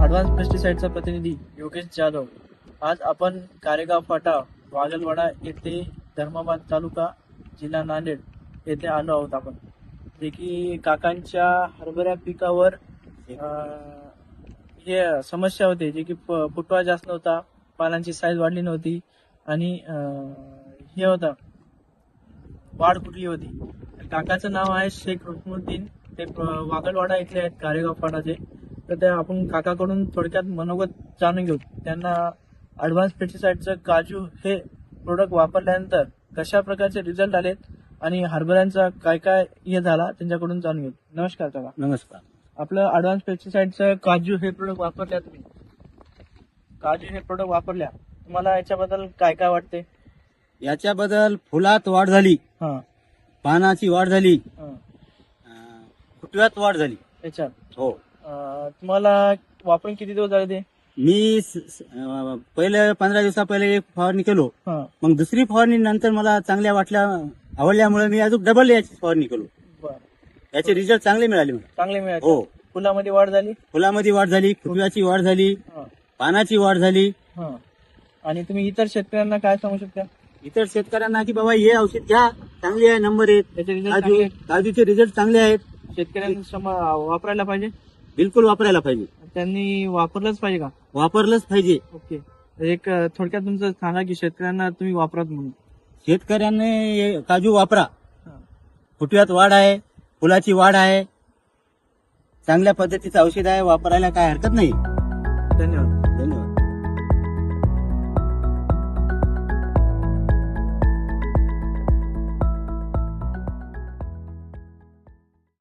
Advance पेस्टिसाइडचा प्रतिनिधी योगेश जाधव. आज आपण कारेगाव फाटा वागलवाडा येथे धर्माबाद तालुका जिल्हा नांदेड येथे आलो आहोत आपण, जे की काकांच्या हरभरा पिकावर हे समस्या होते, जे की फुटवा जास्त नव्हता, पानांची साईज वाढली नव्हती आणि हे होतं वाढ कुठली होती. काकाचं नाव आहे शेख रुकनुद्दीन. ते वागलवाडा इथले आहेत, कारेगाव फाटाचे. तर ते आपण काकाकडून थोडक्यात मनोगत जाणून घेऊ. त्यांना ॲडव्हान्स पेस्टिसाइडचं काजू हे प्रोडक्ट वापरल्यानंतर कशा प्रकारचे रिझल्ट आलेत आणि हरभऱ्यांचा काय काय हे झाला त्यांच्याकडून जाणून घेऊ. नमस्कार काका. नमस्कार. आपलं ॲडव्हान्स पेस्टिसाइडचं काजू हे प्रोडक्ट वापरल्या तुम्ही, काजू हे प्रोडक्ट वापरल्या, तुम्हाला याच्याबद्दल काय काय वाटते? याच्याबद्दल फुलात वाढ झाली, हा, पानाची वाढ झाली, हा. फुटव्यात वाढ झाली. याच्यात हो. तुम्हाला वापरून किती दिवस झाले ते? मी पहिले 15 दिवसा पहिले एक फवारणी केलो, हा, मग दुसरी फवारणी नंतर मला चांगल्या वाटल्या, आवडल्यामुळे मी अजून डबल याची फवारणी केलो. बरं. याचे रिझल्ट चांगले मिळाले मला. चांगले मिळाले. हो. फुलामध्ये वाढ झाली, फुलामध्ये वाढ झाली, फुटव्याची वाढ झाली, हा, पानाची वाढ झाली. हा. आणि तुम्ही इतर शेतकऱ्यांना काय सांगू शकता? इतर शेतकऱ्यांना की बाबा हे औषध घ्या, चांगली आहे, नंबर 1. त्याचे रिझल्ट चांगले आहेत. काजूचे रिझल्ट चांगले आहेत. शेतकऱ्यांना वापरायला पाहिजे, बिलकुल वापरायला पाहिजे. त्यांनी वापरलंच पाहिजे का? वापरलंच पाहिजे. ओके. एक थोडक्यात तुमचं सांगा की शेतकऱ्यांना तुम्ही वापरात म्हणून. शेतकऱ्यांनी काजू वापरा. हा. फुटव्यात वाढ आहे, फुलाची वाढ आहे, चांगल्या पद्धतीचं औषध आहे, वापरायला काय हरकत नाही. धन्यवाद.